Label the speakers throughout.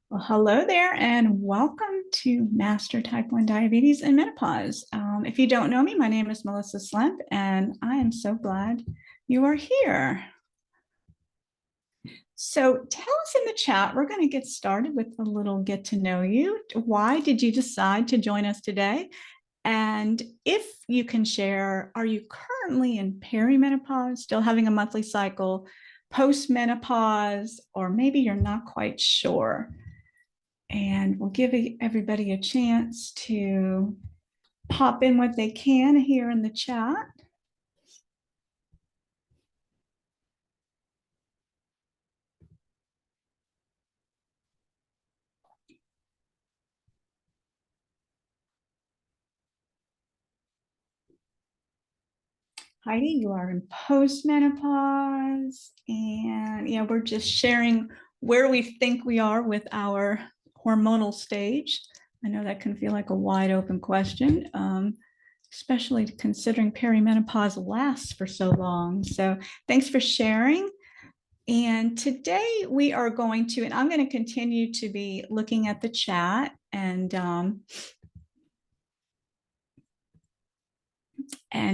Speaker 1: Well, hello there, and welcome to Master Type 1 Diabetes and Menopause. If you don't know me, my name is Melissa Slemp, and I am so glad you are here. So tell us in the chat, we're going to get started with a little get to know you. Why did you decide to join us today? And if you can share, are you currently in perimenopause, still having a monthly cycle, postmenopause, or maybe you're not quite sure? And we'll give everybody a chance to pop in what they can here in the chat. Heidi, you are in postmenopause. And yeah, we're just sharing where we think we are with our hormonal stage. I know that can feel like a wide open question, especially considering perimenopause lasts for so long. So thanks for sharing. And today we are going to, and I'm going to continue to be looking at the chat and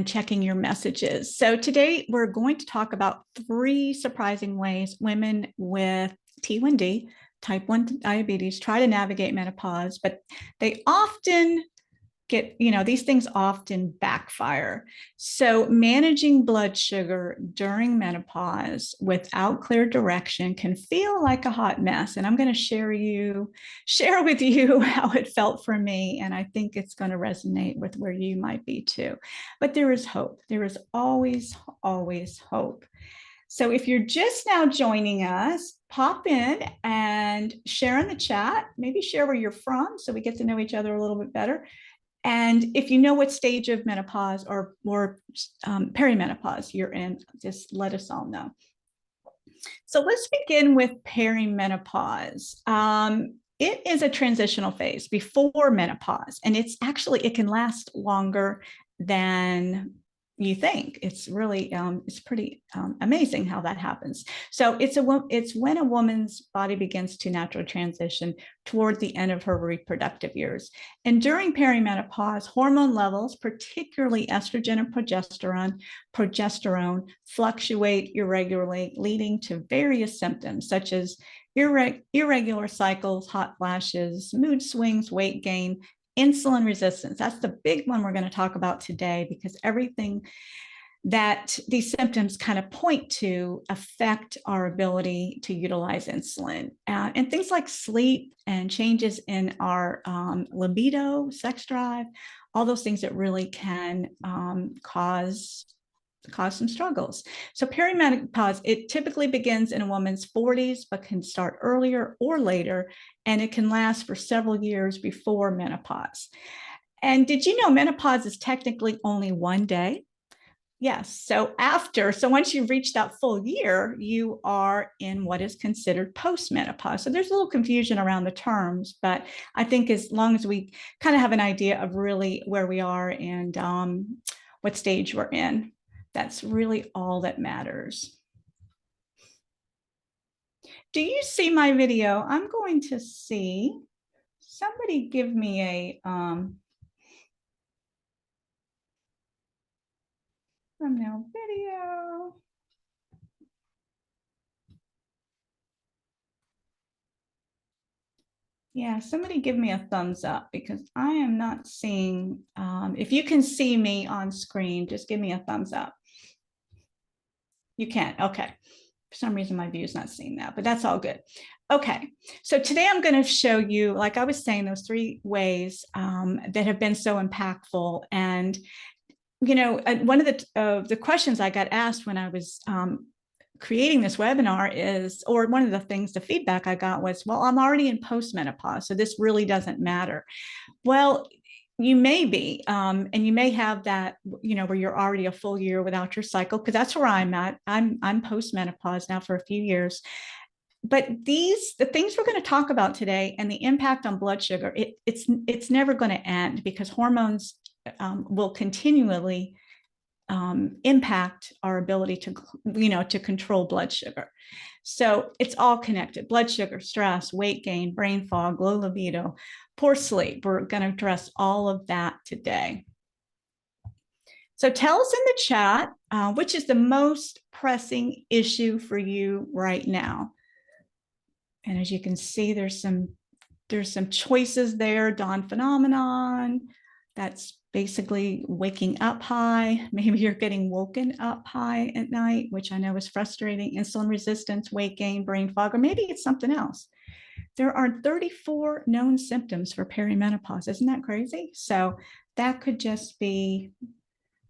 Speaker 1: checking your messages. So today we're going to talk about 3 surprising ways women with T1D, type 1 diabetes, try to navigate menopause, but they often these things often backfire. So managing blood sugar during menopause without clear direction can feel like a hot mess. And I'm going to share with you how it felt for me. And I think it's going to resonate with where you might be too. But there is hope. There is always, always hope. So if you're just now joining us, pop in and share in the chat, maybe share where you're from so we get to know each other a little bit better. And if you know what stage of menopause or perimenopause you're in, just let us all know. So let's begin with perimenopause. It is a transitional phase before menopause, and it can last longer than you think. It's really it's pretty amazing how that happens. So it's when a woman's body begins to naturally transition toward the end of her reproductive years. And during perimenopause, hormone levels, particularly estrogen and progesterone fluctuate irregularly, leading to various symptoms such as irregular cycles, hot flashes, mood swings, weight gain, insulin resistance. That's the big one we're going to talk about today, because everything that these symptoms kind of point to affect our ability to utilize insulin. And things like sleep and changes in our libido, sex drive, all those things that really can cause some struggles. So perimenopause, it typically begins in a woman's 40s, but can start earlier or later, and it can last for several years before menopause. And did you know menopause is technically only 1 day? Yes. So once you've reached that full year, you are in what is considered postmenopause. So there's a little confusion around the terms, but I think as long as we kind of have an idea of really where we are and what stage we're in, that's really all that matters. Do you see my video? I'm going to see. Somebody give me a thumbnail video. Yeah, somebody give me a thumbs up, because I am not seeing, if you can see me on screen, just give me a thumbs up. You can, okay. For some reason, my view is not seeing that, but that's all good. Okay, so today I'm going to show you, like I was saying, those 3 ways that have been so impactful. And, one of the questions I got asked when I was creating this webinar is, or one of the things, the feedback I got was, well, I'm already in postmenopause, so this really doesn't matter. Well, you may be, and you may have that, where you're already a full year without your cycle, because that's where I'm at. I'm postmenopause now for a few years. But the things we're going to talk about today and the impact on blood sugar, it's never going to end, because hormones will continually impact our ability to, to control blood sugar. So it's all connected: blood sugar, stress, weight gain, brain fog, low libido, poor sleep. We're going to address all of that today. So tell us in the chat, which is the most pressing issue for you right now? And as you can see, there's some choices there. Dawn phenomenon, that's basically waking up high. Maybe you're getting woken up high at night, which I know is frustrating. Insulin resistance, weight gain, brain fog, or maybe it's something else. There are 34 known symptoms for perimenopause. Isn't that crazy? So that could just be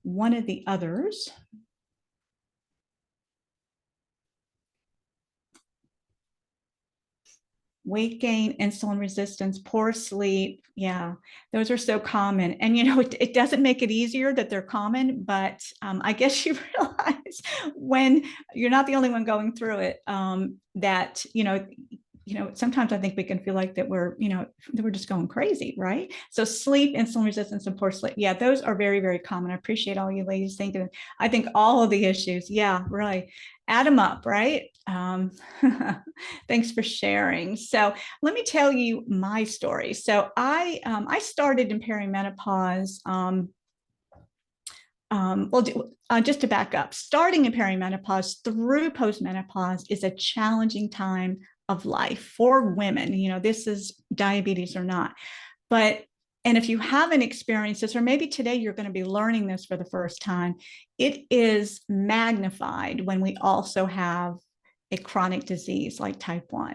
Speaker 1: one of the others. Weight gain, insulin resistance, poor sleep. Yeah, those are so common. And, it doesn't make it easier that they're common, but I guess you realize when you're not the only one going through it, that, sometimes I think we can feel like that we're just going crazy, right? So sleep, insulin resistance, and poor sleep. Yeah, those are very, very common. I appreciate all you ladies thinking. I think all of the issues. Yeah, right. Add them up, right? Thanks for sharing. So let me tell you my story. So I started in perimenopause. Just to back up, starting in perimenopause through postmenopause is a challenging time of life for women. This is diabetes or not. And if you haven't experienced this, or maybe today you're going to be learning this for the first time, it is magnified when we also have a chronic disease like type 1.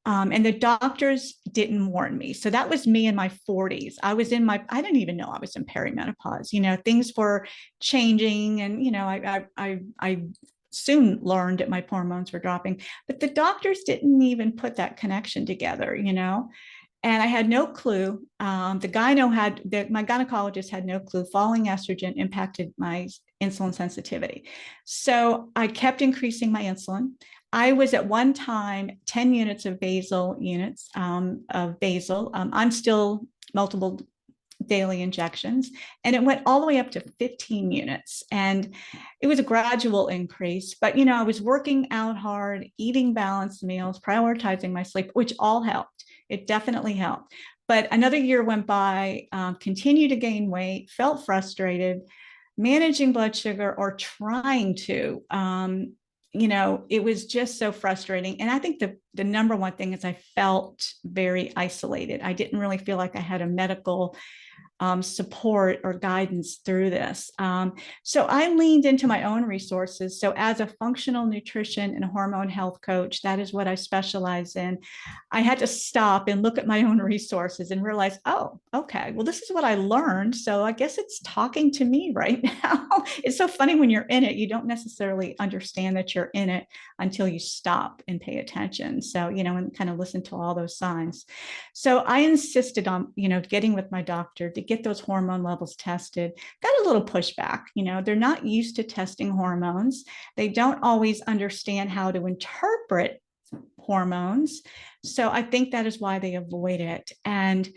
Speaker 1: And the doctors didn't warn me. So that was me in my 40s. I didn't even know I was in perimenopause. Things were changing, and, I soon learned that my hormones were dropping, but the doctors didn't even put that connection together, and I had no clue. My gynecologist had no clue. Falling estrogen impacted my insulin sensitivity. So I kept increasing my insulin. I was at one time 10 units of basal units of basal. I'm still multiple daily injections, and it went all the way up to 15 units. And it was a gradual increase, but I was working out hard, eating balanced meals, prioritizing my sleep, which all helped. It definitely helped. But another year went by, continued to gain weight, felt frustrated, managing blood sugar or trying to. It was just so frustrating. And I think the number one thing is I felt very isolated. I didn't really feel like I had a medical support or guidance through this. So I leaned into my own resources. So as a functional nutrition and hormone health coach, that is what I specialize in. I had to stop and look at my own resources and realize, oh, okay, well, this is what I learned. So I guess it's talking to me right now. It's so funny when you're in it, you don't necessarily understand that you're in it until you stop and pay attention. So, and kind of listen to all those signs. So I insisted on, getting with my doctor to get those hormone levels tested. Got a little pushback. They're not used to testing hormones. They don't always understand how to interpret hormones. So I think that is why they avoid it. And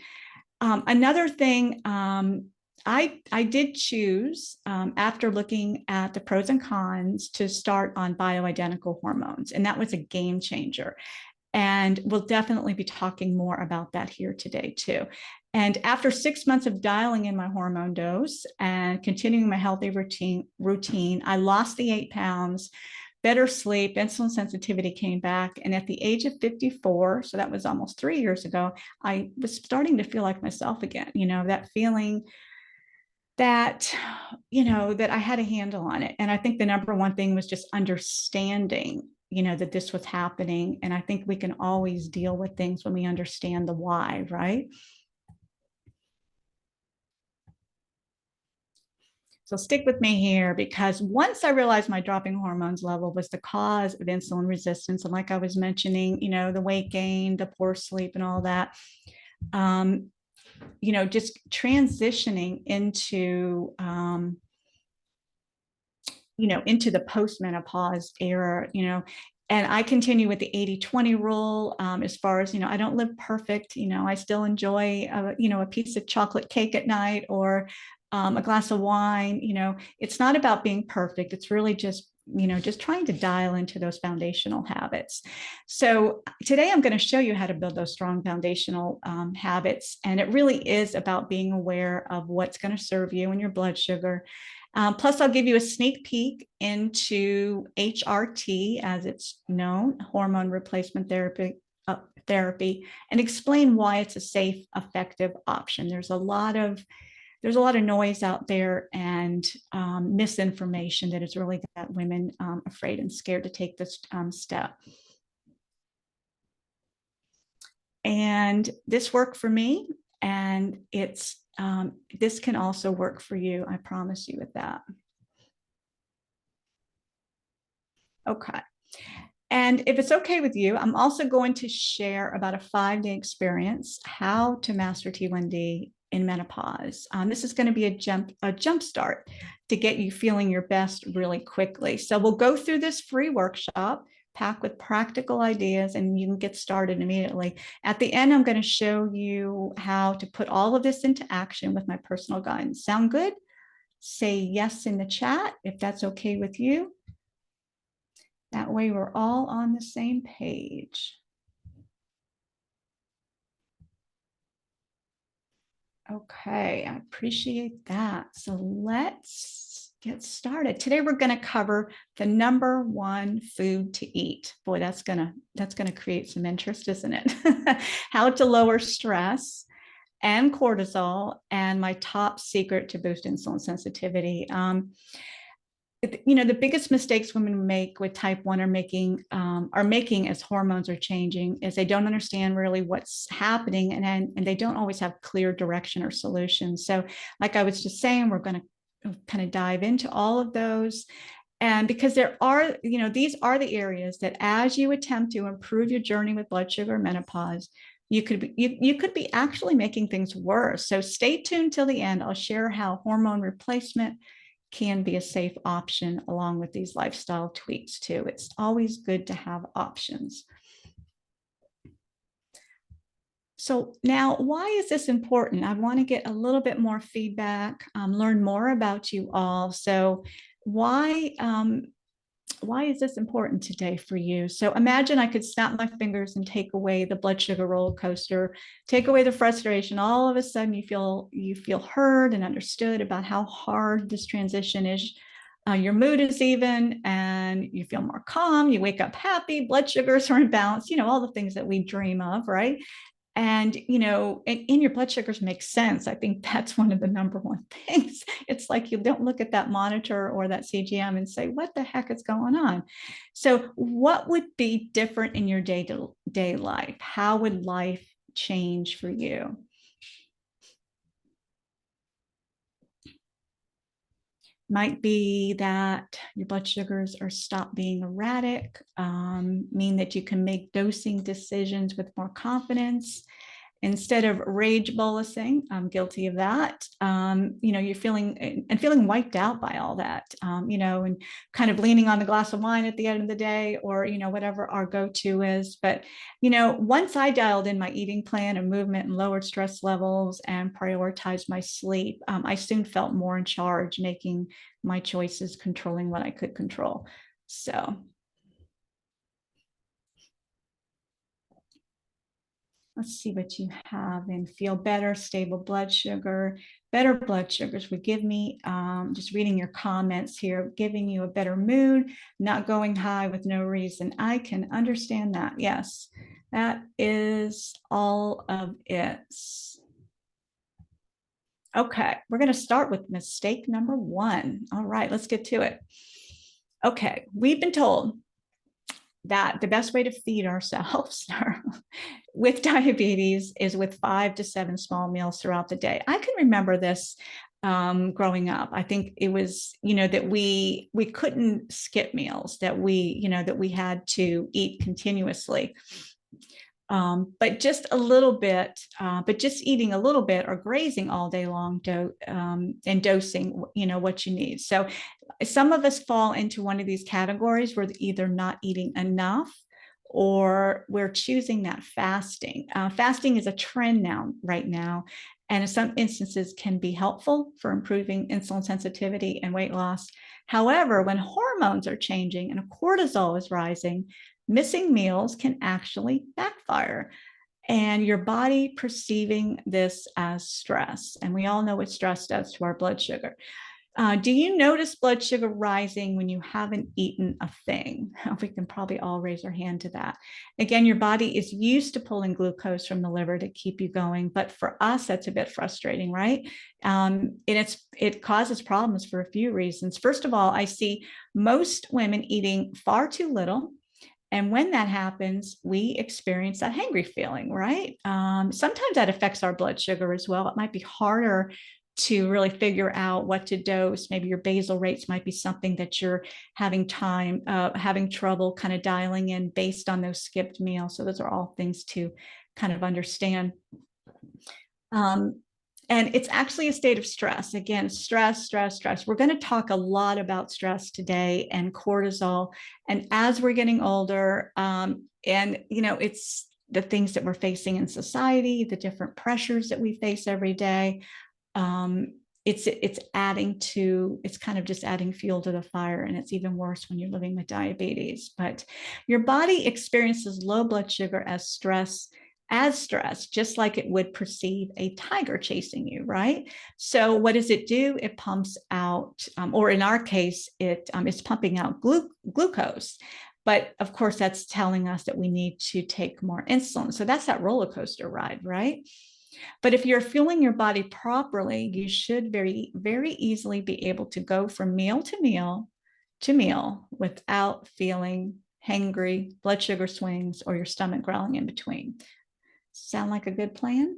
Speaker 1: another thing, I did choose, after looking at the pros and cons, to start on bioidentical hormones. And that was a game changer. And we'll definitely be talking more about that here today too. And after 6 months of dialing in my hormone dose and continuing my healthy routine, I lost the 8 pounds, better sleep, insulin sensitivity came back. And at the age of 54, so that was almost 3 years ago, I was starting to feel like myself again, that feeling that, that I had a handle on it. And I think the number one thing was just understanding, that this was happening. And I think we can always deal with things when we understand the why, right? So stick with me here, because once I realized my dropping hormones level was the cause of insulin resistance, and like I was mentioning, the weight gain, the poor sleep, and all that, just transitioning into, into the postmenopause era, and I continue with the 80-20 rule, as far as, I don't live perfect. I still enjoy, a piece of chocolate cake at night, or a glass of wine. It's not about being perfect. It's really just trying to dial into those foundational habits. So today I'm going to show you how to build those strong foundational habits. And it really is about being aware of what's going to serve you and your blood sugar. Plus, I'll give you a sneak peek into HRT, as it's known, hormone replacement therapy, and explain why it's a safe, effective option. There's a lot of noise out there and misinformation that has really got women afraid and scared to take this step. And this worked for me, and this can also work for you. I promise you with that. Okay. And if it's okay with you, I'm also going to share about a 5-day experience, how to master T1D in menopause. This is going to be a jump start to get you feeling your best really quickly. So we'll go through this free workshop packed with practical ideas, and you can get started immediately. At the end, I'm going to show you how to put all of this into action with my personal guidance. Sound good? Say yes in the chat if that's okay with you. That way we're all on the same page. Okay, I appreciate that. So let's get started. Today we're going to cover the number one food to eat. Boy, that's gonna create some interest, isn't it? How to lower stress and cortisol, and my top secret to boost insulin sensitivity. The biggest mistakes women make with type 1 are making as hormones are changing is they don't understand really what's happening, and they don't always have clear direction or solutions. So like I was just saying, we're going to kind of dive into all of those. And because these are the areas that as you attempt to improve your journey with blood sugar menopause, you could be actually making things worse. So stay tuned till the end. I'll share how hormone replacement can be a safe option along with these lifestyle tweaks too. It's always good to have options. So now, why is this important? I want to get a little bit more feedback, learn more about you all. So why is this important today for you? So imagine I could snap my fingers and take away the blood sugar roller coaster, take away the frustration. All of a sudden you feel heard and understood about how hard this transition is. Your mood is even, and you feel more calm. You wake up happy, blood sugars are in balance, all the things that we dream of, right? And, and your blood sugars make sense. I think that's one of the number one things. It's like you don't look at that monitor or that CGM and say, what the heck is going on? So what would be different in your day-to-day life? How would life change for you? Might be that your blood sugars are stopped being erratic, mean that you can make dosing decisions with more confidence. Instead of rage bolusing, I'm guilty of that. You're feeling wiped out by all that, and kind of leaning on the glass of wine at the end of the day, or, whatever our go-to is. But, once I dialed in my eating plan and movement and lowered stress levels and prioritized my sleep, I soon felt more in charge, making my choices, controlling what I could control. So let's see what you have. And feel better, stable blood sugar. Better blood sugars would give me, just reading your comments here, giving you a better mood, not going high with no reason. I can understand that. Yes, that is all of it. Okay, we're going to start with mistake number 1. All right, let's get to it. Okay, we've been told that the best way to feed ourselves with diabetes is with 5 to 7 small meals throughout the day. I can remember this growing up. I think it was, that we couldn't skip meals, that we had to eat continuously. But just a little bit, but just eating a little bit or grazing all day long, and dosing, what you need. So some of us fall into one of these categories. We're either not eating enough, or we're choosing that fasting. Fasting is a trend right now. and in some instances can be helpful for improving insulin sensitivity and weight loss. However, when hormones are changing and cortisol is rising, missing meals can actually backfire, and your body perceiving this as stress. And we all know what stress does to our blood sugar. Do you notice blood sugar rising when you haven't eaten a thing? We can probably all raise our hand to that. Again, your body is used to pulling glucose from the liver to keep you going, but for us, that's a bit frustrating, right? And it causes problems for a few reasons. First of all, I see most women eating far too little. And when that happens, we experience that hangry feeling, right? Sometimes that affects our blood sugar as well. It might be harder to really figure out what to dose. Maybe your basal rates might be something that you're having trouble kind of dialing in based on those skipped meals. So those are all things to kind of understand. And it's actually a state of stress. Again, stress, stress, stress. We're going to talk a lot about stress today and cortisol. And as we're getting older, it's the things that we're facing in society, the different pressures that we face every day. It's kind of just adding fuel to the fire, and it's even worse when you're living with diabetes. But your body experiences low blood sugar as stress, just like it would perceive a tiger chasing you, right? So what does it do? It pumps out, or in our case, it's pumping out glucose. But of course, that's telling us that we need to take more insulin. So that's that roller coaster ride, right? But if you're fueling your body properly, you should very, very easily be able to go from meal to meal without feeling hangry, blood sugar swings, or your stomach growling in between. Sound like a good plan?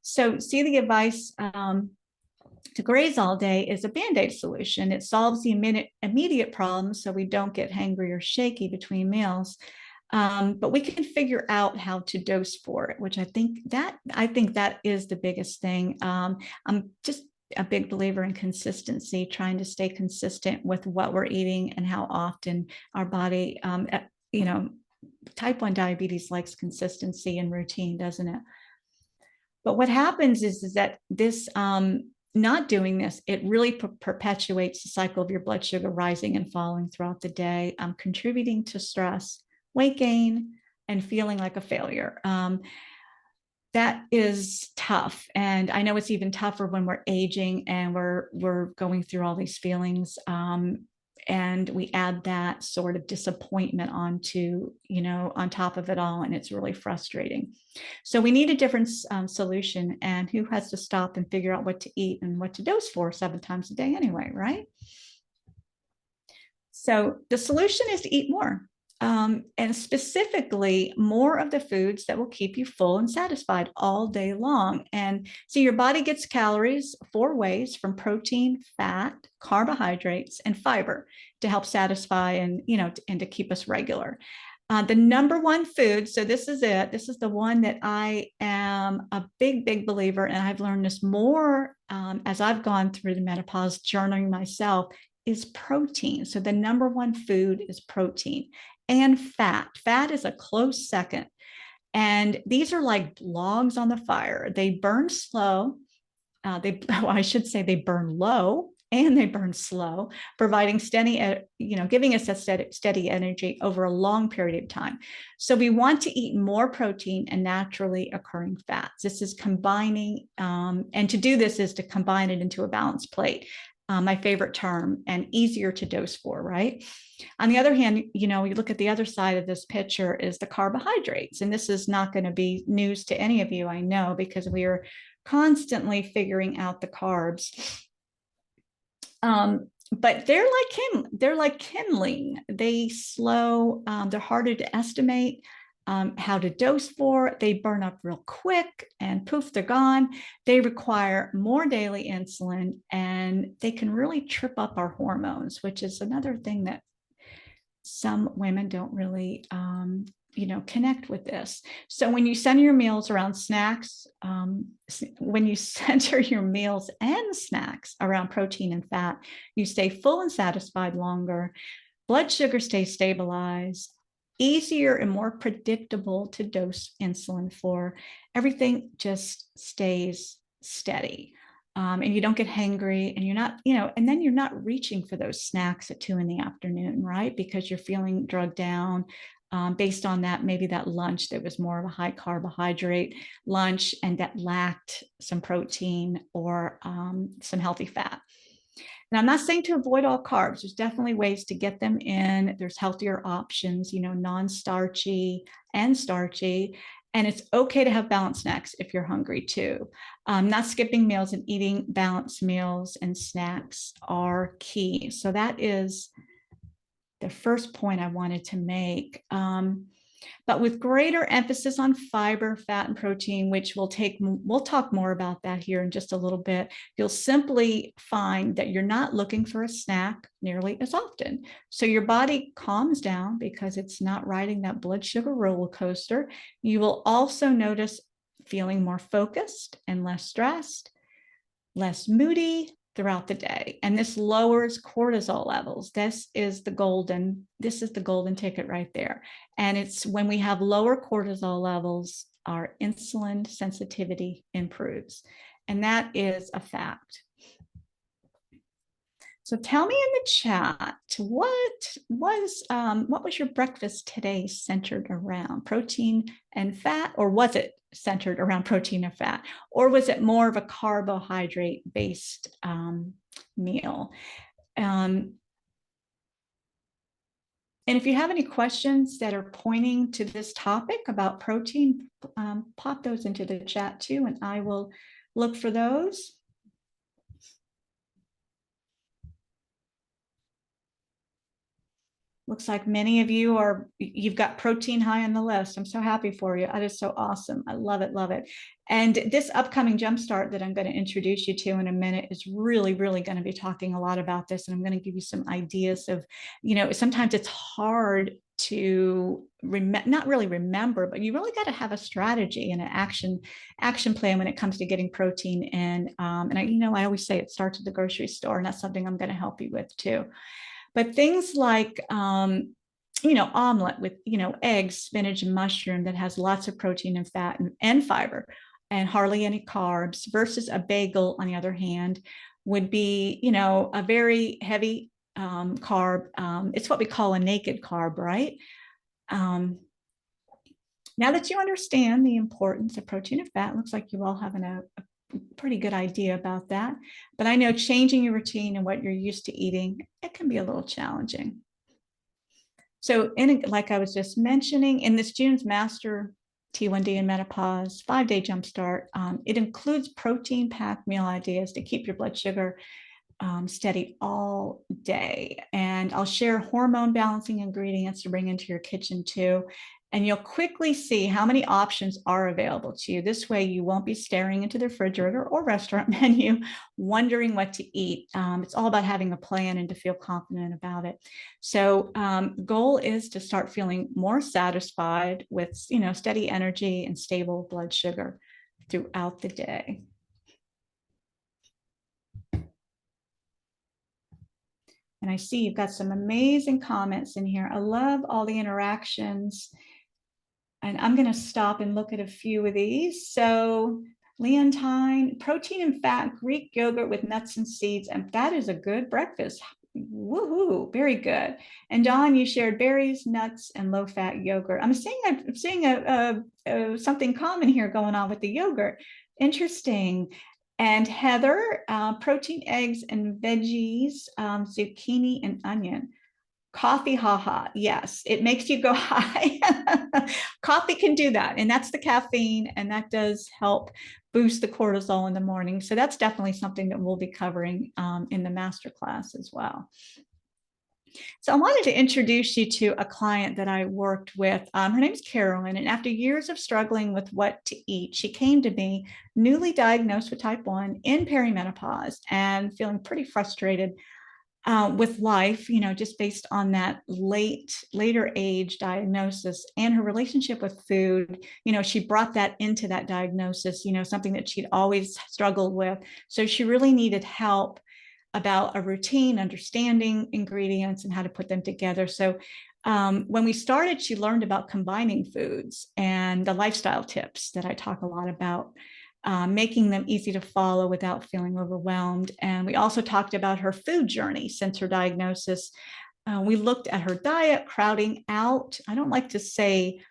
Speaker 1: So see, the advice to graze all day is a Band-Aid solution. It solves the immediate problems so we don't get hangry or shaky between meals. But we can figure out how to dose for it, which I think that is the biggest thing. I'm just a big believer in consistency, trying to stay consistent with what we're eating and how often our body, type 1 diabetes likes consistency and routine, doesn't it? But what happens is that this, not doing this, it really perpetuates the cycle of your blood sugar rising and falling throughout the day, contributing to stress, weight gain, and feeling like a failure. That is tough. And I know it's even tougher when we're aging and we're going through all these feelings. And we add that sort of disappointment onto, on top of it all. And it's really frustrating. So we need a different solution. And who has to stop and figure out what to eat and what to dose for 7 times a day anyway, right? So the solution is to eat more. And specifically more of the foods that will keep you full and satisfied all day long. And so your body gets calories 4 ways: from protein, fat, carbohydrates, and fiber, to help satisfy and to keep us regular. The number one food, so this is the one that I am a big believer, and I've learned this more as I've gone through the menopause journey myself, is protein. So the number one food is protein. And fat. Fat is a close second. And these are like logs on the fire. They burn slow. I should say they burn low and they burn slow, providing steady, giving us a steady energy over a long period of time. So we want to eat more protein and naturally occurring fats. This is combining, and to do this is to combine it into a balanced plate. My favorite term, and easier to dose for, right? On the other hand, you look at the other side of this picture is the carbohydrates. And this is not going to be news to any of you, I know, because we are constantly figuring out the carbs. But they're like kindling. They slow, they're harder to estimate how to dose for. They burn up real quick and poof, they're gone. They require more daily insulin, and they can really trip up our hormones, which is another thing that some women don't really connect with this. So when you center your meals around snacks, when you center your meals and snacks around protein and fat, you stay full and satisfied longer. Blood sugar stays stabilized, easier and more predictable to dose insulin for. Everything just stays steady. And you don't get hangry, and you're not, and then you're not reaching for those snacks at 2 p.m, right? Because you're feeling drugged down based on that, maybe that lunch that was more of a high carbohydrate lunch and that lacked some protein or some healthy fat. And I'm not saying to avoid all carbs. There's definitely ways to get them in. There's healthier options, non-starchy and starchy. And it's okay to have balanced snacks if you're hungry too. Not skipping meals and eating balanced meals and snacks are key. So that is the first point I wanted to make. But with greater emphasis on fiber, fat, and protein, which we'll talk more about that here in just a little bit, you'll simply find that you're not looking for a snack nearly as often. So your body calms down because it's not riding that blood sugar roller coaster. You will also notice feeling more focused and less stressed, less moody throughout the day. And this lowers cortisol levels. This is the golden ticket right there. And it's when we have lower cortisol levels, our insulin sensitivity improves. And that is a fact. So tell me in the chat, what was your breakfast today centered around? Protein and fat, or was it centered around protein and fat? Or was it more of a carbohydrate-based meal? And if you have any questions that are pointing to this topic about protein, pop those into the chat too, and I will look for those. Looks like many of you've got protein high on the list. I'm so happy for you. That is so awesome. I love it, love it. And this upcoming Jumpstart that I'm going to introduce you to in a minute is really, really going to be talking a lot about this. And I'm going to give you some ideas of, sometimes it's hard to not really remember, but you really got to have a strategy and an action plan when it comes to getting protein in. And I always say it starts at the grocery store, and that's something I'm going to help you with too. But things like, omelet with, eggs, spinach, and mushroom that has lots of protein and fat and fiber and hardly any carbs versus a bagel, on the other hand, would be, a very heavy carb. It's what we call a naked carb, right? Now that you understand the importance of protein and fat, looks like you all have a pretty good idea about that. But I know changing your routine and what you're used to eating, it can be a little challenging. So like I was just mentioning, in this June's Master T1D and Menopause 5-day Jumpstart, it includes protein-packed meal ideas to keep your blood sugar steady all day. And I'll share hormone balancing ingredients to bring into your kitchen too. And you'll quickly see how many options are available to you. This way you won't be staring into the refrigerator or restaurant menu, wondering what to eat. It's all about having a plan and to feel confident about it. So goal is to start feeling more satisfied with, steady energy and stable blood sugar throughout the day. And I see you've got some amazing comments in here. I love all the interactions. And I'm going to stop and look at a few of these. So Leontine, protein and fat, Greek yogurt with nuts and seeds. And that is a good breakfast. Woohoo, very good. And Dawn, you shared berries, nuts, and low-fat yogurt. I'm seeing something common here going on with the yogurt. Interesting. And Heather, protein, eggs, and veggies, zucchini, and onion. Coffee, haha. Yes, it makes you go high. Coffee can do that. And that's the caffeine. And that does help boost the cortisol in the morning. So that's definitely something that we'll be covering in the masterclass as well. So I wanted to introduce you to a client that I worked with. Her name is Carolyn. And after years of struggling with what to eat, she came to me newly diagnosed with type 1 in perimenopause and feeling pretty frustrated with life, just based on that later age diagnosis and her relationship with food. She brought that into that diagnosis, something that she'd always struggled with. So she really needed help about a routine, understanding ingredients and how to put them together. So when we started, she learned about combining foods and the lifestyle tips that I talk a lot about. making them easy to follow without feeling overwhelmed. And we also talked about her food journey since her diagnosis. We looked at her diet, crowding out. I don't like to say,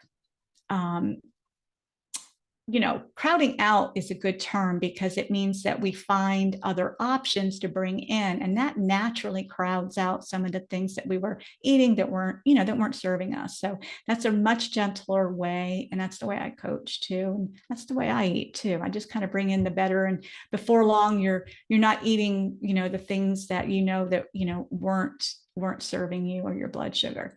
Speaker 1: crowding out is a good term because it means that we find other options to bring in, and that naturally crowds out some of the things that we were eating that weren't serving us. So that's a much gentler way, and that's the way I coach too, and that's the way I eat too. I just kind of bring in the better, and before long, you're not eating, the things that weren't serving you or your blood sugar.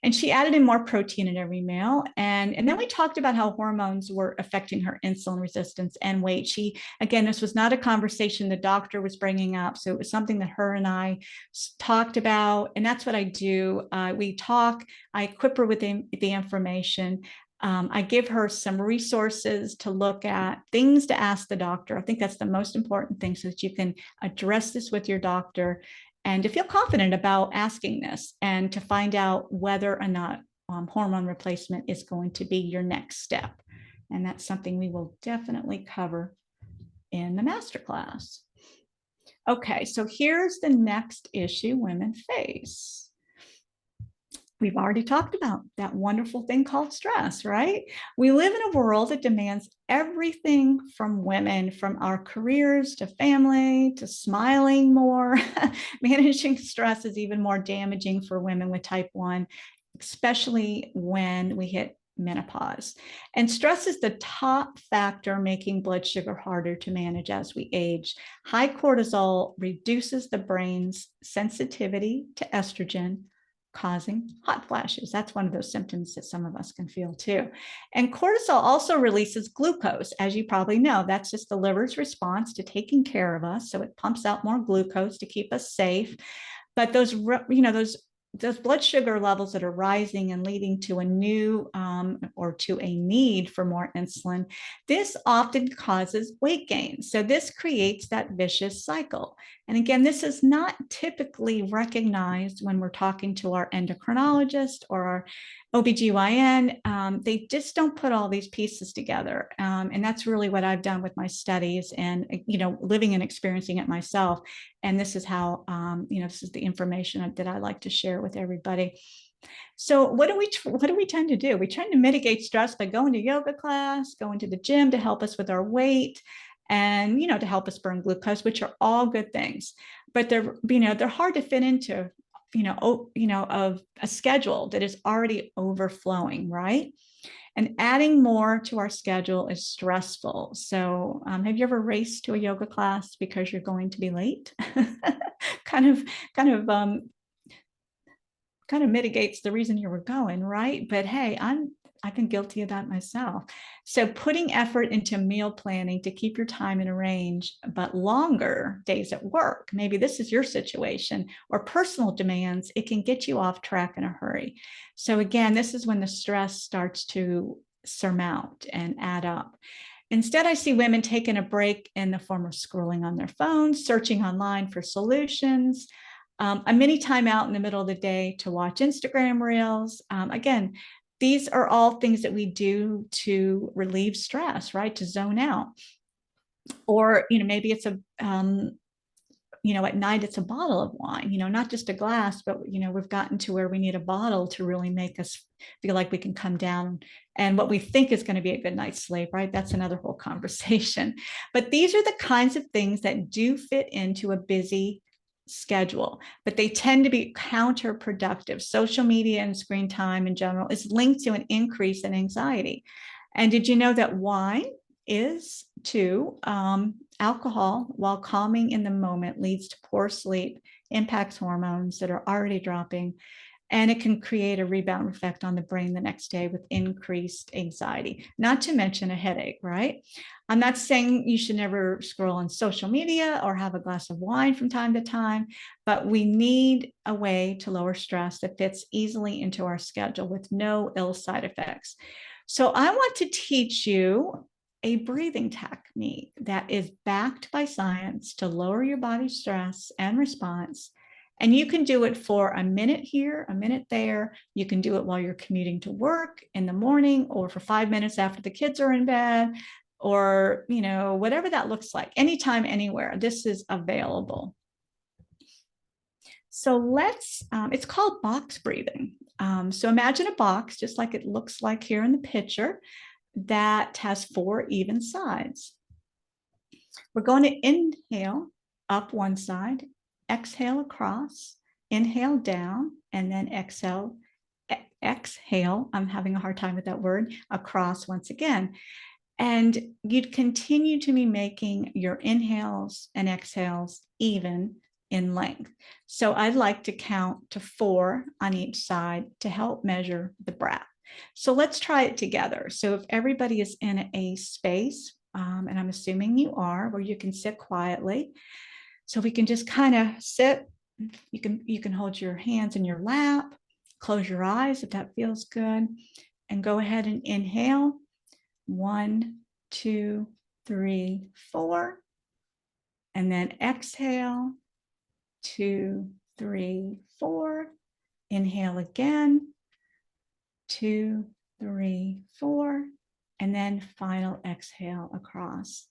Speaker 1: And she added in more protein in every meal. And then we talked about how hormones were affecting her insulin resistance and weight. Again, this was not a conversation the doctor was bringing up. So it was something that her and I talked about. And that's what I do. We talk, I equip her with the information. I give her some resources to look at, things to ask the doctor. I think that's the most important thing, so that you can address this with your doctor and to feel confident about asking this and to find out whether or not hormone replacement is going to be your next step. And that's something we will definitely cover in the masterclass. Okay, so here's the next issue women face. We've already talked about that wonderful thing called stress, right? We live in a world that demands everything from women, from our careers to family to smiling more. Managing stress is even more damaging for women with type 1, especially when we hit menopause. And stress is the top factor making blood sugar harder to manage as we age. High cortisol reduces the brain's sensitivity to estrogen, causing hot flashes. That's one of those symptoms that some of us can feel too. And cortisol also releases glucose. As you probably know, that's just the liver's response to taking care of us. So it pumps out more glucose to keep us safe. But those blood sugar levels that are rising and leading to a new or to a need for more insulin, this often causes weight gain. So this creates that vicious cycle. And again, this is not typically recognized when we're talking to our endocrinologist or our OBGYN. They just don't put all these pieces together. And that's really what I've done with my studies and, living and experiencing it myself. And this is how, this is the information that I like to share with everybody. So what do we tend to do? We tend to mitigate stress by going to yoga class, going to the gym to help us with our weight, and, to help us burn glucose, which are all good things. But they're hard to fit into, of a schedule that is already overflowing, right? And adding more to our schedule is stressful. So have you ever raced to a yoga class because you're going to be late? kind of mitigates the reason you were going, right? But hey, I've been guilty of that myself. So putting effort into meal planning to keep your time in a range, but longer days at work, maybe this is your situation, or personal demands, it can get you off track in a hurry. So again, this is when the stress starts to surmount and add up. Instead, I see women taking a break in the form of scrolling on their phones, searching online for solutions, a mini time out in the middle of the day to watch Instagram reels. Again, these are all things that we do to relieve stress, right? To zone out. Or, maybe it's at night it's a bottle of wine, not just a glass, but, we've gotten to where we need a bottle to really make us feel like we can come down and what we think is going to be a good night's sleep, right? That's another whole conversation. But these are the kinds of things that do fit into a busy schedule, but they tend to be counterproductive. Social media and screen time in general is linked to an increase in anxiety. And did you know that wine is too? Alcohol, while calming in the moment, leads to poor sleep, impacts hormones that are already dropping, and it can create a rebound effect on the brain the next day with increased anxiety, not to mention a headache, right? I'm not saying you should never scroll on social media or have a glass of wine from time to time, but we need a way to lower stress that fits easily into our schedule with no ill side effects. So I want to teach you a breathing technique that is backed by science to lower your body's stress and response. And you can do it for a minute here, a minute there. You can do it while you're commuting to work in the morning, or for 5 minutes after the kids are in bed. or, whatever that looks like, anytime, anywhere, this is available. So it's called box breathing. So imagine a box, just like it looks like here in the picture, that has 4 even sides. We're going to inhale up one side, exhale across, inhale down, and then exhale, I'm having a hard time with that word, across once again. And you'd continue to be making your inhales and exhales even in length. So I'd like to count to 4 on each side to help measure the breath. So let's try it together. So if everybody is in a space, and I'm assuming you are, where you can sit quietly. So we can just kind of sit. You can hold your hands in your lap, close your eyes if that feels good, and go ahead and inhale. 1, 2, 3, 4. And then exhale. 2, 3, 4. Inhale again. 2, 3, 4. And then final exhale across.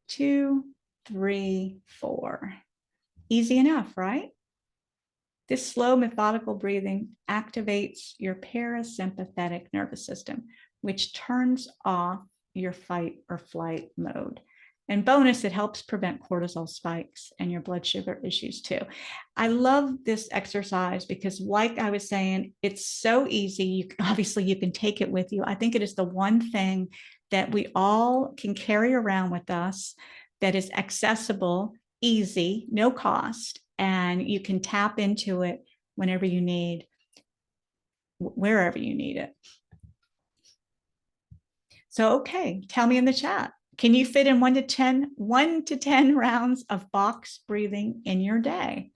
Speaker 1: 2, 3, 4. Easy enough, right? This slow, methodical breathing activates your parasympathetic nervous system, which turns off your fight or flight mode. And bonus, it helps prevent cortisol spikes and your blood sugar issues too. I love this exercise because, like I was saying, it's so easy. Obviously, you can take it with you. I think it is the one thing that we all can carry around with us that is accessible, easy, no cost, and you can tap into it whenever you need, wherever you need it. So, okay, tell me in the chat. Can you fit in 1 to 10 rounds of box breathing in your day?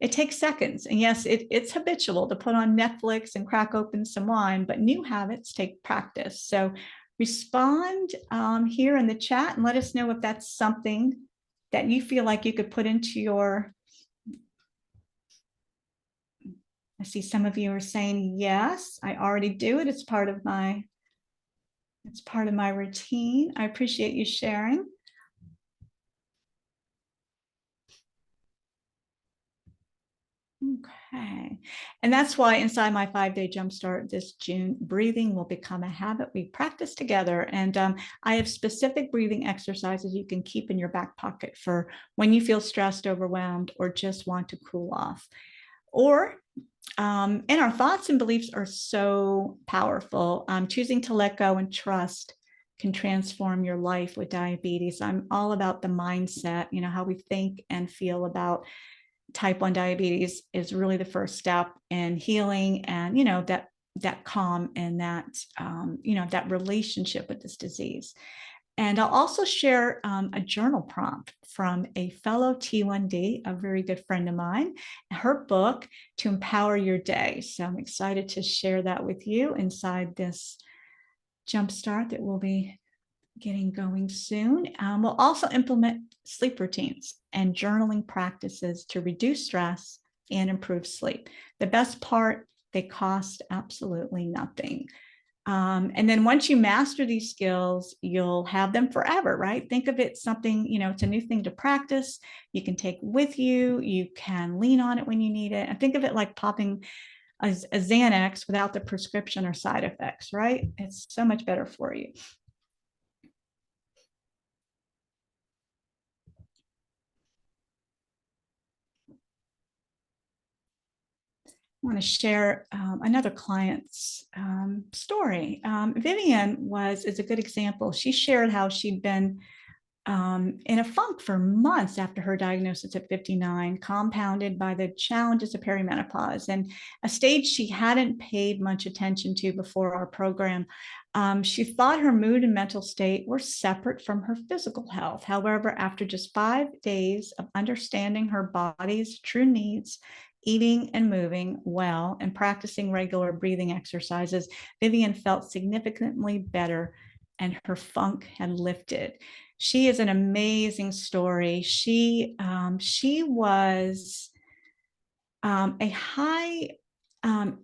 Speaker 1: It takes seconds. And yes, it's habitual to put on Netflix and crack open some wine, but new habits take practice. So respond here in the chat and let us know if that's something that you feel like you could put into your... I see some of you are saying, yes, I already do it. It's part of my routine. I appreciate you sharing. Okay. And that's why inside my 5-day jumpstart this June, breathing will become a habit we practice together. And I have specific breathing exercises you can keep in your back pocket for when you feel stressed, overwhelmed, or just want to cool off. And our thoughts and beliefs are so powerful. Choosing to let go and trust can transform your life with diabetes. I'm all about the mindset, how we think and feel about type 1 diabetes is really the first step in healing and, that calm and that, that relationship with this disease. And I'll also share a journal prompt from a fellow T1D, a very good friend of mine, her book, To Empower Your Day. So I'm excited to share that with you inside this jumpstart that we'll be getting going soon. We'll also implement sleep routines and journaling practices to reduce stress and improve sleep. The best part, they cost absolutely nothing. And then once you master these skills, you'll have them forever, right? Think of it something, it's a new thing to practice. You can take with you. You can lean on it when you need it. And think of it like popping a Xanax without the prescription or side effects, right? It's so much better for you. I want to share another client's story. Vivian is a good example. She shared how she'd been in a funk for months after her diagnosis at 59, compounded by the challenges of perimenopause, and a stage she hadn't paid much attention to before our program. She thought her mood and mental state were separate from her physical health. However, after just 5 days of understanding her body's true needs, eating and moving well, and practicing regular breathing exercises, Vivian felt significantly better and her funk had lifted. She is an amazing story. She was a high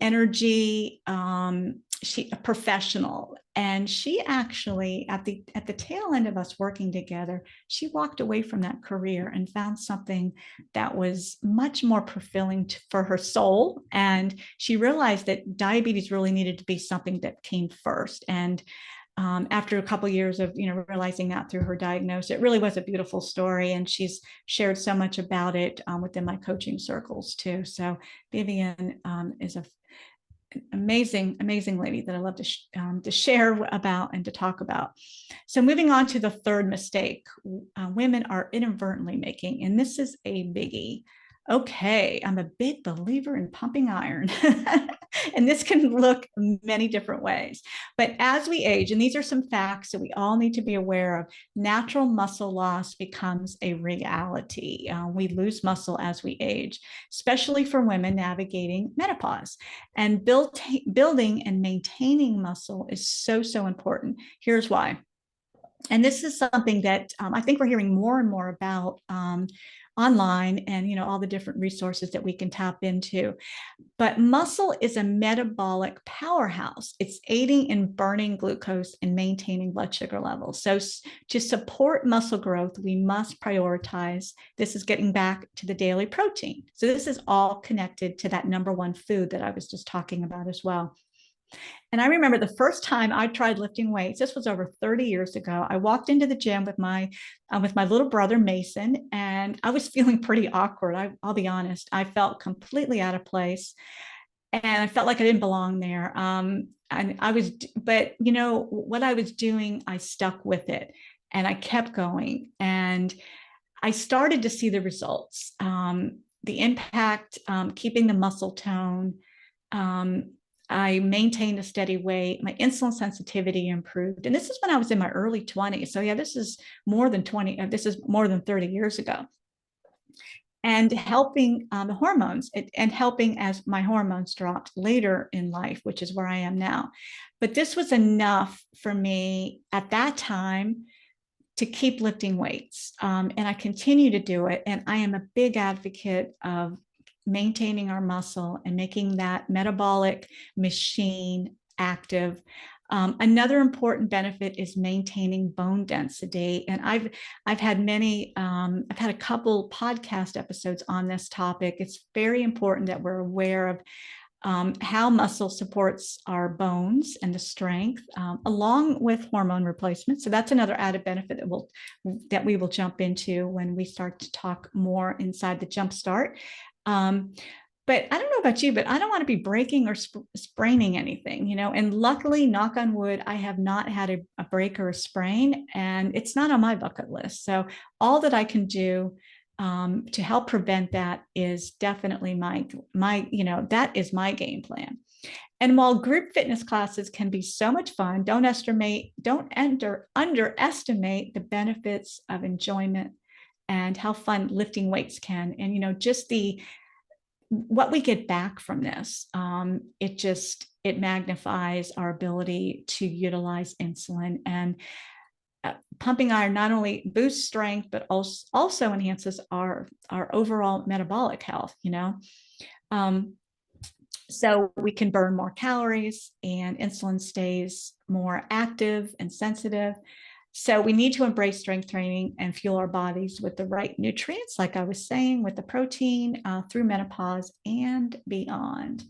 Speaker 1: energy, a professional, and she actually at the tail end of us working together, she walked away from that career and found something that was much more fulfilling for her soul. And she realized that diabetes really needed to be something that came first. And after a couple of years of realizing that through her diagnosis, it really was a beautiful story, and she's shared so much about it within my coaching circles too. So Vivian is a amazing lady that I love to share about and to talk about. So moving on to the third mistake women are inadvertently making, and this is a biggie. Okay, I'm a big believer in pumping iron. And this can look many different ways. But as we age, and these are some facts that we all need to be aware of, natural muscle loss becomes a reality. We lose muscle as we age, especially for women navigating menopause. And building and maintaining muscle is so important. Here's why. And this is something that I think we're hearing more and more about online, and all the different resources that we can tap into. But muscle is a metabolic powerhouse. It's aiding in burning glucose and maintaining blood sugar levels. So to support muscle growth, we must prioritize. This is getting back to the daily protein. So this is all connected to that number one food that I was just talking about as well. And I remember the first time I tried lifting weights, this was over 30 years ago. I walked into the gym with my little brother, Mason, and I was feeling pretty awkward. I'll be honest. I felt completely out of place, and I felt like I didn't belong there. But what I was doing, I stuck with it, and I kept going, and I started to see the results, the impact, keeping the muscle tone. I maintained a steady weight. My insulin sensitivity improved. And this is when I was in my early 20s. So yeah, this is more than 30 years ago. And helping the hormones, and helping as my hormones dropped later in life, which is where I am now. But this was enough for me at that time to keep lifting weights. And I continue to do it. And I am a big advocate of maintaining our muscle and making that metabolic machine active. Another important benefit is maintaining bone density. And I've had a couple podcast episodes on this topic. It's very important that we're aware of how muscle supports our bones and the strength, along with hormone replacement. So that's another added benefit that we will jump into when we start to talk more inside the Jumpstart. But I don't know about you, but I don't want to be breaking or spraining anything, and luckily, knock on wood, I have not had a break or a sprain, and it's not on my bucket list. So all that I can do to help prevent that is definitely that is my game plan. And while group fitness classes can be so much fun, don't underestimate the benefits of enjoyment and how fun lifting weights can. And just what we get back from this, it magnifies our ability to utilize insulin. And pumping iron not only boosts strength, but also enhances our overall metabolic health. So we can burn more calories, and insulin stays more active and sensitive. So we need to embrace strength training and fuel our bodies with the right nutrients, like I was saying, with the protein through menopause and beyond.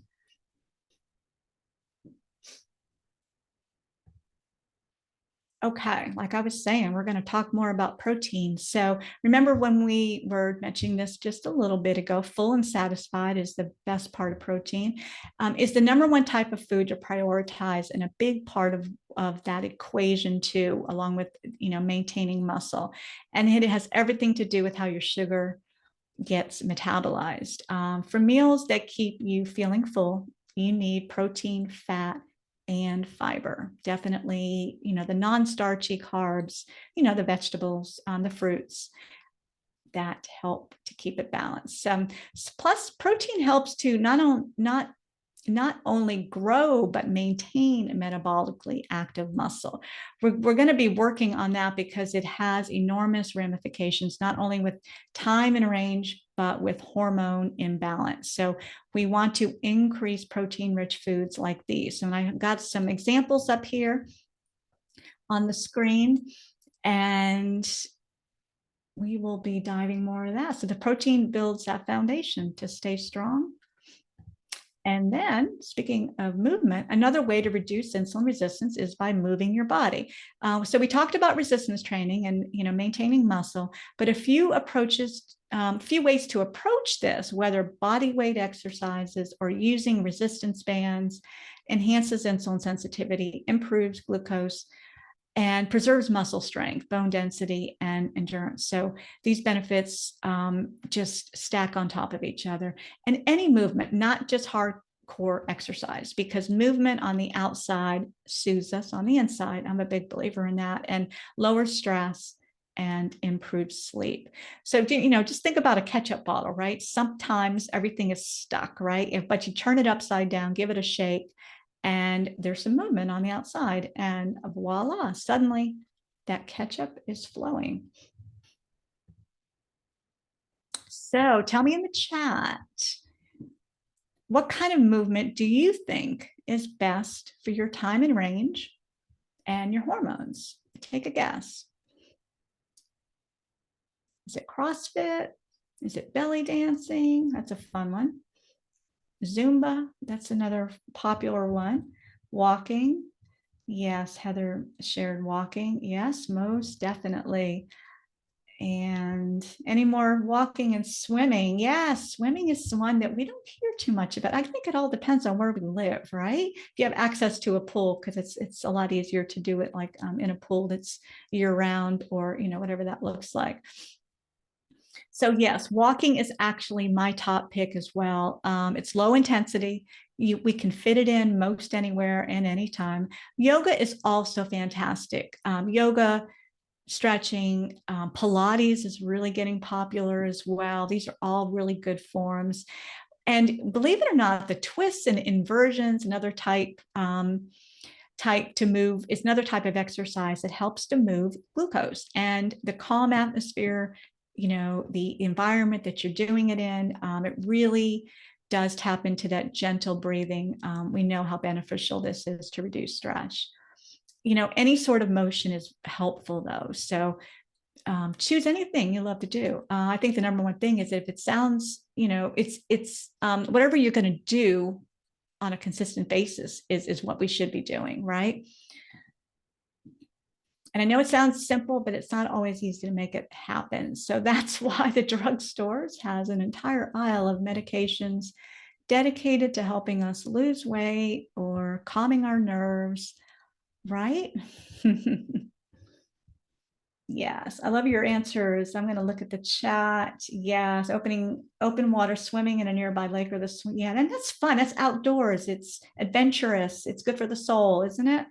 Speaker 1: Okay, like I was saying, we're going to talk more about protein. So remember when we were mentioning this just a little bit ago, full and satisfied is the best part of protein, is the number one type of food to prioritize, and a big part of that equation too, along with maintaining muscle. And it has everything to do with how your sugar gets metabolized. For meals that keep you feeling full, you need protein, fat, and fiber. Definitely, the non-starchy carbs, the vegetables, the fruits that help to keep it balanced. Plus, protein helps to not only grow, but maintain a metabolically active muscle. We're going to be working on that because it has enormous ramifications, not only with time and range but with hormone imbalance. So we want to increase protein-rich foods like these. And I got some examples up here on the screen, and we will be diving more of that. So the protein builds that foundation to stay strong. And then, speaking of movement, another way to reduce insulin resistance is by moving your body. So we talked about resistance training and maintaining muscle, but a few ways to approach this, whether body weight exercises or using resistance bands, enhances insulin sensitivity, improves glucose, and preserves muscle strength, bone density, and endurance. So these benefits just stack on top of each other. And any movement, not just hardcore exercise, because movement on the outside soothes us on the inside. I'm a big believer in that, and lowers stress and improves sleep. So, just think about a ketchup bottle, right? Sometimes everything is stuck, right? But you turn it upside down, give it a shake, and there's some movement on the outside, and voila, suddenly that ketchup is flowing. So tell me in the chat, what kind of movement do you think is best for your time and range and your hormones? Take a guess. Is it CrossFit? Is it belly dancing? That's a fun one. Zumba, that's another popular one. Walking. Yes, Heather shared walking. Yes, most definitely. And any more walking and swimming? Yes, swimming is one that we don't hear too much about. I think it all depends on where we live, right? If you have access to a pool, because it's a lot easier to do it like in a pool that's year round, or whatever that looks like. So yes, walking is actually my top pick as well. It's low intensity. We can fit it in most anywhere and anytime. Yoga is also fantastic. Yoga, stretching, Pilates is really getting popular as well. These are all really good forms. And believe it or not, the twists and inversions, another type to move, is another type of exercise that helps to move glucose. And the calm atmosphere, the environment that you're doing it in, it really does tap into that gentle breathing. We know how beneficial this is to reduce stress. Any sort of motion is helpful though. So choose anything you love to do. I think the number one thing is if it sounds, it's whatever you're going to do on a consistent basis is what we should be doing, right? And I know it sounds simple, but it's not always easy to make it happen. So that's why the drugstores has an entire aisle of medications dedicated to helping us lose weight or calming our nerves, right? Yes, I love your answers. I'm going to look at the chat. Yes, open water, swimming in a nearby lake or yeah, and that's fun. That's outdoors. It's adventurous. It's good for the soul, isn't it?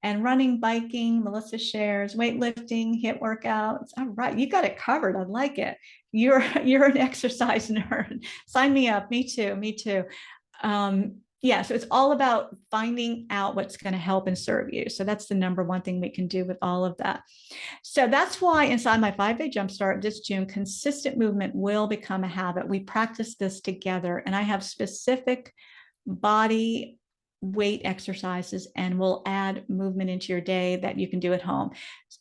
Speaker 1: And running, biking, Melissa shares, weightlifting, HIIT workouts. All right, you got it covered. I like it. You're an exercise nerd. Sign me up. Me too. Me too. Yeah, so it's all about finding out what's going to help and serve you. So that's the number one thing we can do with all of that. So that's why inside my 5-day jumpstart this June, consistent movement will become a habit. We practice this together, and I have specific body weight exercises, and we'll add movement into your day that you can do at home.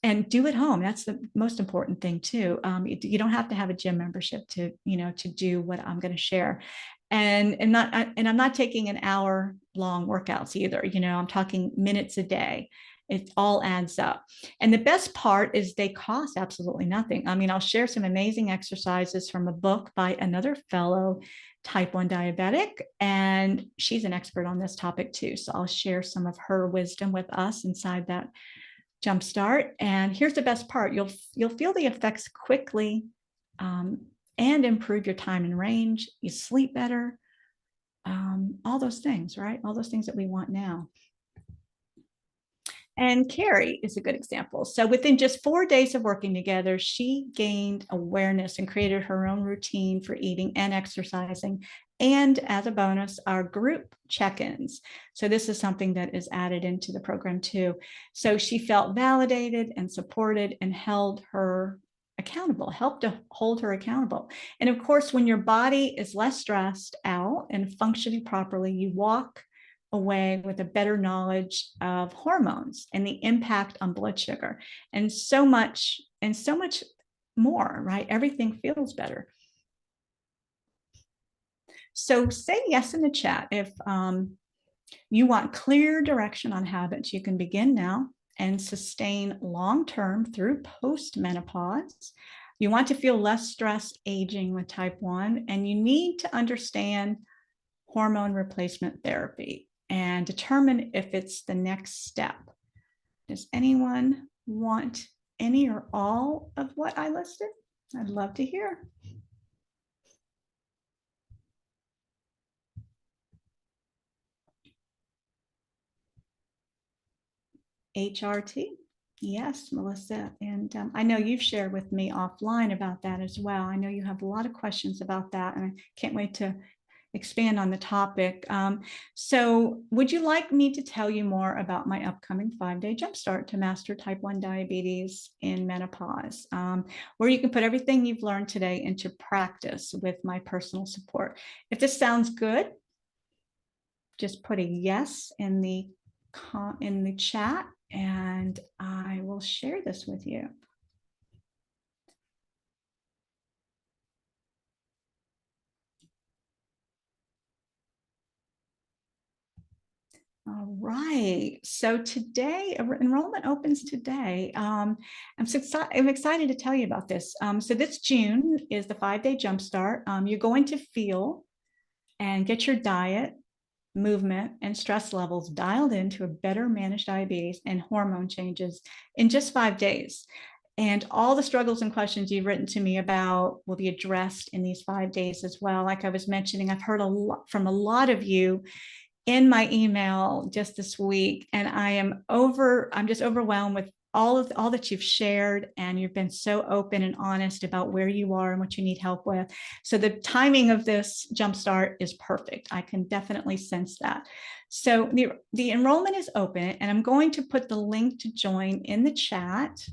Speaker 1: And do at home. That's the most important thing too. You don't have to have a gym membership to do what I'm going to share. And I'm not taking an hour long workouts either. I'm talking minutes a day. It all adds up. And the best part is they cost absolutely nothing. I mean, I'll share some amazing exercises from a book by another fellow type 1 diabetic, and she's an expert on this topic too. So I'll share some of her wisdom with us inside that jumpstart. And here's the best part. You'll feel the effects quickly, and improve your time and range. You sleep better. All those things, right? All those things that we want now. And Carrie is a good example. So within just 4 days of working together, she gained awareness and created her own routine for eating and exercising. And as a bonus, our group check-ins. So this is something that is added into the program too. So she felt validated and supported and held her accountable, help to hold her accountable. And of course, when your body is less stressed out and functioning properly, you walk away with a better knowledge of hormones and the impact on blood sugar and so much more, right? Everything feels better. So say yes in the chat if you want clear direction on habits you can begin now and sustain long-term through post-menopause. You want to feel less stress aging with type 1, and you need to understand hormone replacement therapy and determine if it's the next step. Does anyone want any or all of what I listed? I'd love to hear. HRT. Yes, Melissa. And I know you've shared with me offline about that as well. I know you have a lot of questions about that, and I can't wait to expand on the topic. So would you like me to tell you more about my upcoming 5-day jumpstart to master type 1 diabetes in menopause, where you can put everything you've learned today into practice with my personal support? If this sounds good, just put a yes in the chat, and I will share this with you. All right. So today, enrollment opens today. I'm excited to tell you about this. So this June is the 5-day jumpstart. You're going to feel and get your diet, movement, and stress levels dialed into a better managed diabetes and hormone changes in just 5 days. And all the struggles and questions you've written to me about will be addressed in these 5 days as well. Like I was mentioning, I've heard a lot from a lot of you in my email just this week, and I'm just overwhelmed with all that you've shared, and you've been so open and honest about where you are and what you need help with. So the timing of this jumpstart is perfect. I can definitely sense that. So the enrollment is open, and I'm going to put the link to join in the chat.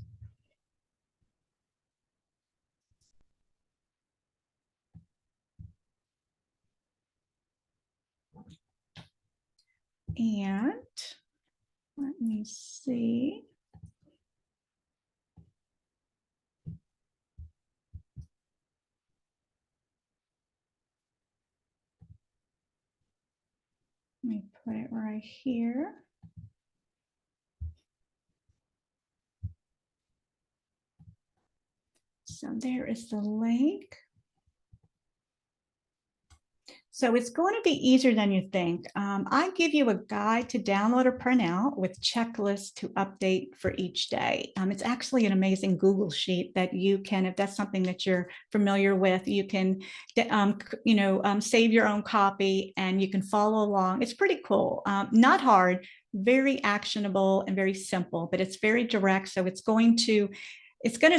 Speaker 1: And let me see. Let me put it right here. So there is the link. So it's going to be easier than you think. I give you a guide to download or print out with checklists to update for each day. It's actually an amazing Google sheet that you can, if that's something that you're familiar with, you can, save your own copy and you can follow along. It's pretty cool. Not hard, very actionable and very simple, but it's very direct. So it's going to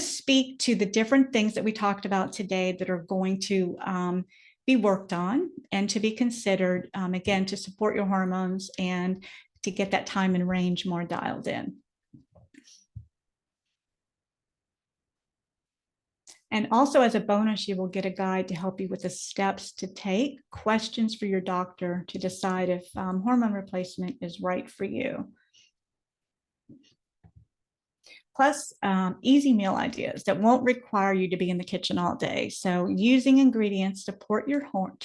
Speaker 1: speak to the different things that we talked about today that are going to be worked on and to be considered, again, to support your hormones and to get that time and range more dialed in. And also as a bonus, you will get a guide to help you with the steps to take, questions for your doctor to decide if hormone replacement is right for you. Plus easy meal ideas that won't require you to be in the kitchen all day. So using ingredients to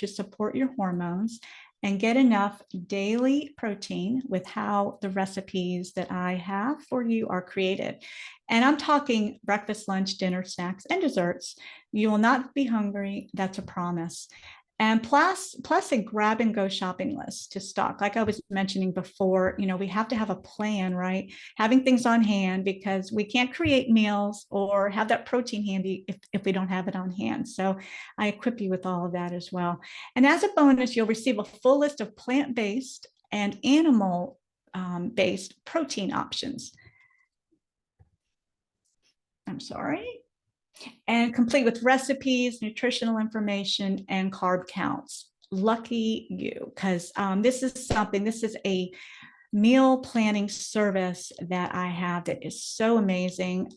Speaker 1: support your hormones and get enough daily protein with how the recipes that I have for you are created. And I'm talking breakfast, lunch, dinner, snacks, and desserts. You will not be hungry. That's a promise. And plus a grab and go shopping list to stock. Like I was mentioning before, we have to have a plan, right? Having things on hand, because we can't create meals or have that protein handy if we don't have it on hand. So I equip you with all of that as well. And as a bonus, you'll receive a full list of plant-based and animal-based protein options. I'm sorry. And complete with recipes, nutritional information, and carb counts. Lucky you, because this is a meal planning service that I have that is so amazing.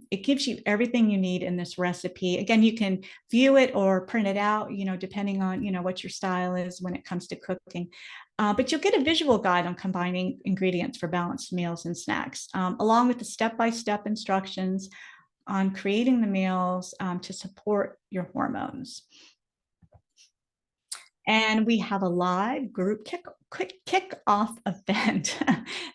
Speaker 1: It gives you everything you need in this recipe. Again, you can view it or print it out, depending on, what your style is when it comes to cooking. But you'll get a visual guide on combining ingredients for balanced meals and snacks, along with the step-by-step instructions on creating the meals to support your hormones. And we have a live group kick-off event.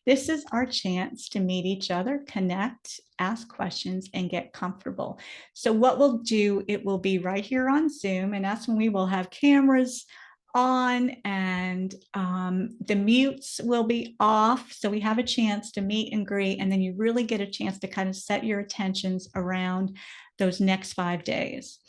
Speaker 1: This is our chance to meet each other, connect, ask questions, and get comfortable. So what we'll do, it will be right here on Zoom, and that's when we will have cameras on and the mutes will be off. So we have a chance to meet and greet, and then you really get a chance to kind of set your attentions around those next 5 days.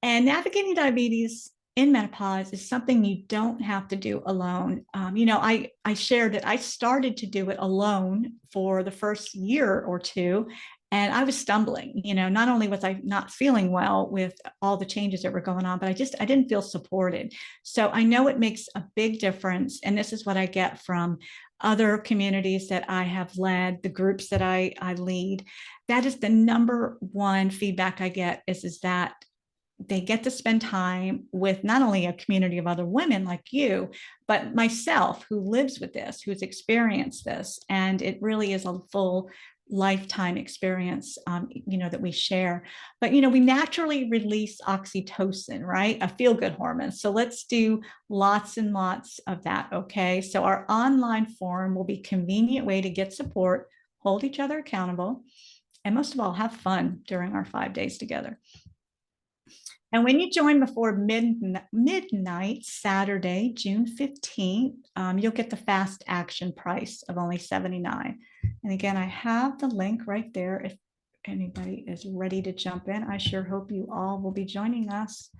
Speaker 1: And navigating diabetes in menopause is something you don't have to do alone. I shared that I started to do it alone for the first year or two, and I was stumbling. Not only was I not feeling well with all the changes that were going on, but I didn't feel supported. So I know it makes a big difference. And this is what I get from other communities that I have led, the groups that I lead. That is the number one feedback I get is that they get to spend time with not only a community of other women like you, but myself who lives with this, who's experienced this. And it really is a full lifetime experience, that we share. But, we naturally release oxytocin, right? A feel-good hormone. So let's do lots and lots of that, okay? So our online forum will be a convenient way to get support, hold each other accountable, and most of all, have fun during our 5 days together. And when you join before midnight, Saturday, June 15th, you'll get the fast action price of only $79. And again, I have the link right there if anybody is ready to jump in. I sure hope you all will be joining us.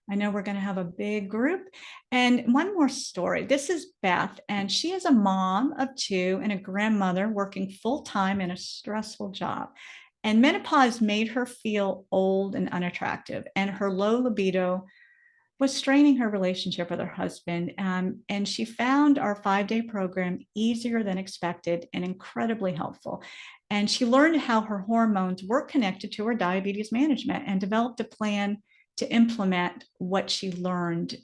Speaker 1: I know we're going to have a big group. And one more story. This is Beth, and she is a mom of 2 and a grandmother working full-time in a stressful job. And menopause made her feel old and unattractive, and her low libido was straining her relationship with her husband. And she found our 5-day program easier than expected and incredibly helpful. And she learned how her hormones were connected to her diabetes management and developed a plan to implement what she learned,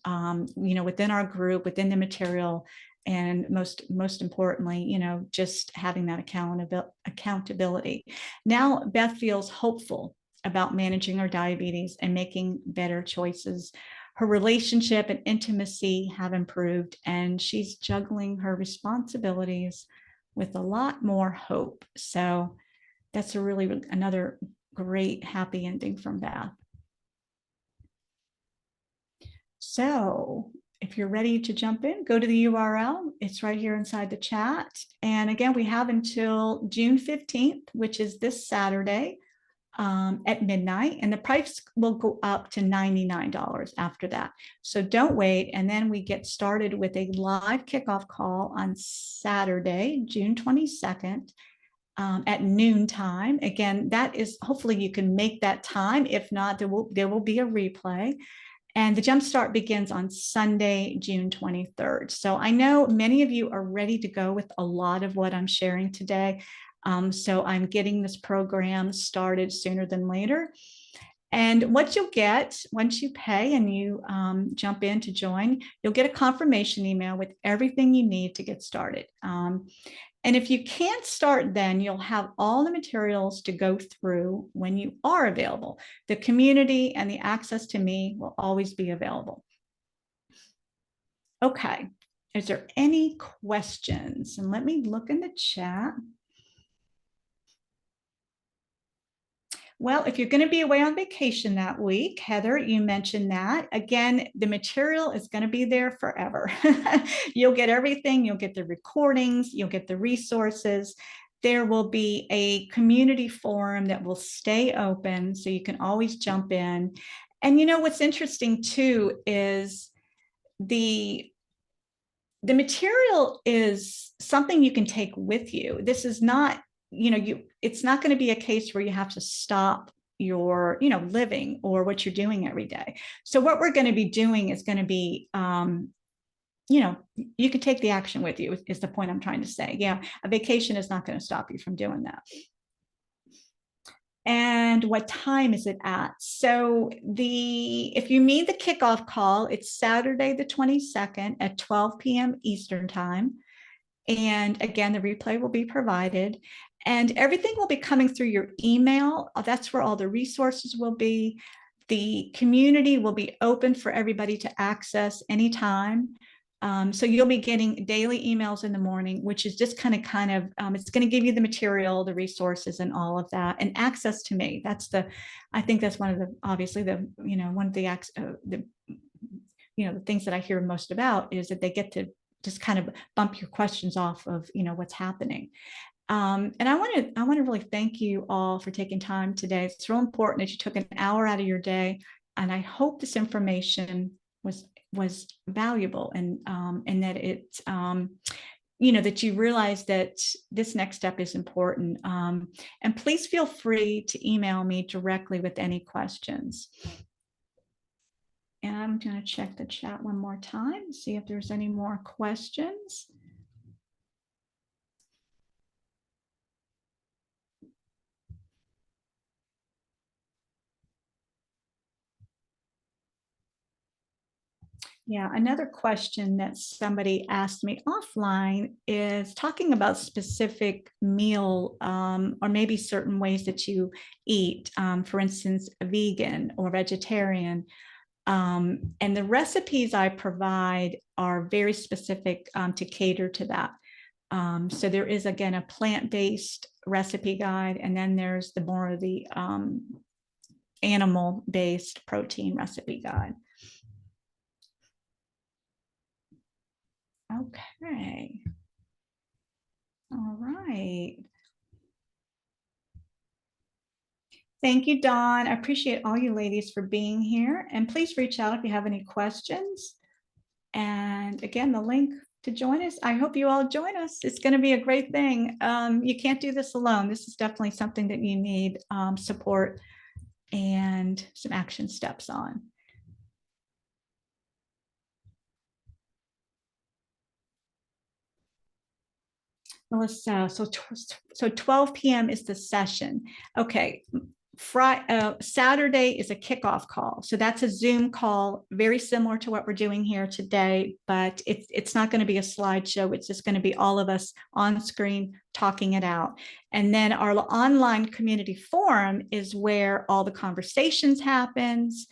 Speaker 1: within our group, within the material. And most importantly, just having that accountability. Now Beth feels hopeful about managing her diabetes and making better choices. Her relationship and intimacy have improved, and she's juggling her responsibilities with a lot more hope. So that's another great happy ending from Beth. So if you're ready to jump in, go to the URL. It's right here inside the chat. And again, we have until June 15th, which is this Saturday at midnight. And the price will go up to $99 after that. So don't wait. And then we get started with a live kickoff call on Saturday, June 22nd. At noontime. Again, that is, hopefully you can make that time. If not, there will be a replay. And the Jumpstart begins on Sunday, June 23rd. So I know many of you are ready to go with a lot of what I'm sharing today. So I'm getting this program started sooner than later. And what you'll get once you pay and you jump in to join, you'll get a confirmation email with everything you need to get started. And if you can't start then, you'll have all the materials to go through when you are available. The community and the access to me will always be available. Okay, is there any questions? And let me look in the chat. Well, if you're going to be away on vacation that week, Heather, you mentioned that. Again, the material is going to be there forever. You'll get everything. You'll get the recordings. You'll get the resources. There will be a community forum that will stay open, so you can always jump in. And what's interesting too is the material is something you can take with you. This is not it's not going to be a case where you have to stop your, living or what you're doing every day. So what we're going to be doing is going to be, you can take the action with you is the point I'm trying to say. Yeah, a vacation is not going to stop you from doing that. And what time is it at? So if you need the kickoff call, it's Saturday the 22nd at 12 p.m. Eastern time. And again, the replay will be provided, and everything will be coming through your email. That's where all the resources will be. The community will be open for everybody to access anytime. So you'll be getting daily emails in the morning, which is just kind of it's going to give you the material, the resources, and all of that, and access to me. I think that's one of the, obviously one of the the things that I hear most about is that they get to just kind of bump your questions off of what's happening. And I want to really thank you all for taking time today. It's real important that you took an hour out of your day, and I hope this information was valuable, and that it that you realize that this next step is important. And please feel free to email me directly with any questions. And I'm going to check the chat one more time, see if there's any more questions. Yeah, another question that somebody asked me offline is talking about specific meal or maybe certain ways that you eat, for instance, vegan or vegetarian. And the recipes I provide are very specific to cater to that. So there is, again, a plant-based recipe guide, and then there's the more of the animal-based protein recipe guide. Okay. All right. Thank you, Dawn. I appreciate all you ladies for being here. And please reach out if you have any questions. And again, the link to join us, I hope you all join us. It's going to be a great thing. You can't do this alone. This is definitely something that you need support and some action steps on. Melissa, so 12 p.m. is the session. Okay. Saturday is a kickoff call. So that's a Zoom call, very similar to what we're doing here today, but it's not going to be a slideshow. It's just going to be all of us on screen talking it out. And then our online community forum is where all the conversations happens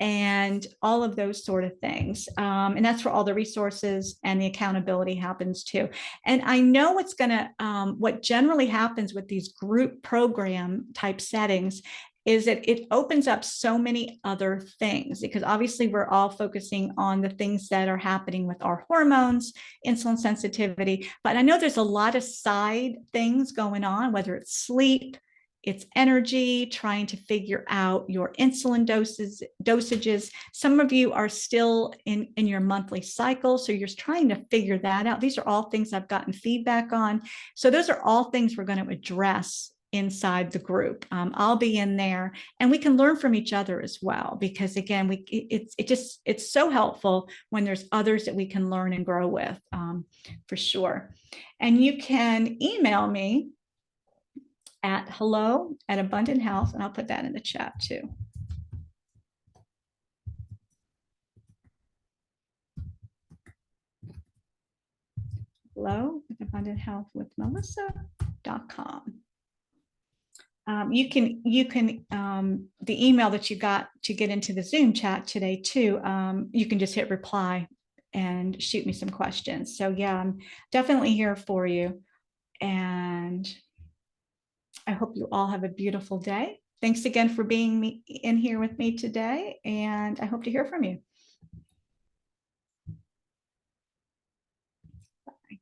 Speaker 1: and all of those sort of things. And that's where all the resources and the accountability happens too. And I know what generally happens with these group program type settings is that it opens up so many other things, because obviously we're all focusing on the things that are happening with our hormones, insulin sensitivity, but I know there's a lot of side things going on, whether it's sleep, it's energy, trying to figure out your insulin dosages. Some of you are still in your monthly cycle, so you're trying to figure that out. These are all things I've gotten feedback on. So those are all things we're going to address inside the group. I'll be in there, and we can learn from each other as well, because again, it's so helpful when there's others that we can learn and grow with, for sure. And you can email me at hello@Abundant Health, and I'll put that in the chat too. hello@AbundantHealthWithMelissa.com. You can the email that you got to get into the Zoom chat today too, you can just hit reply and shoot me some questions. So yeah, I'm definitely here for you, and I hope you all have a beautiful day. Thanks again for being in here with me today, and I hope to hear from you. Bye.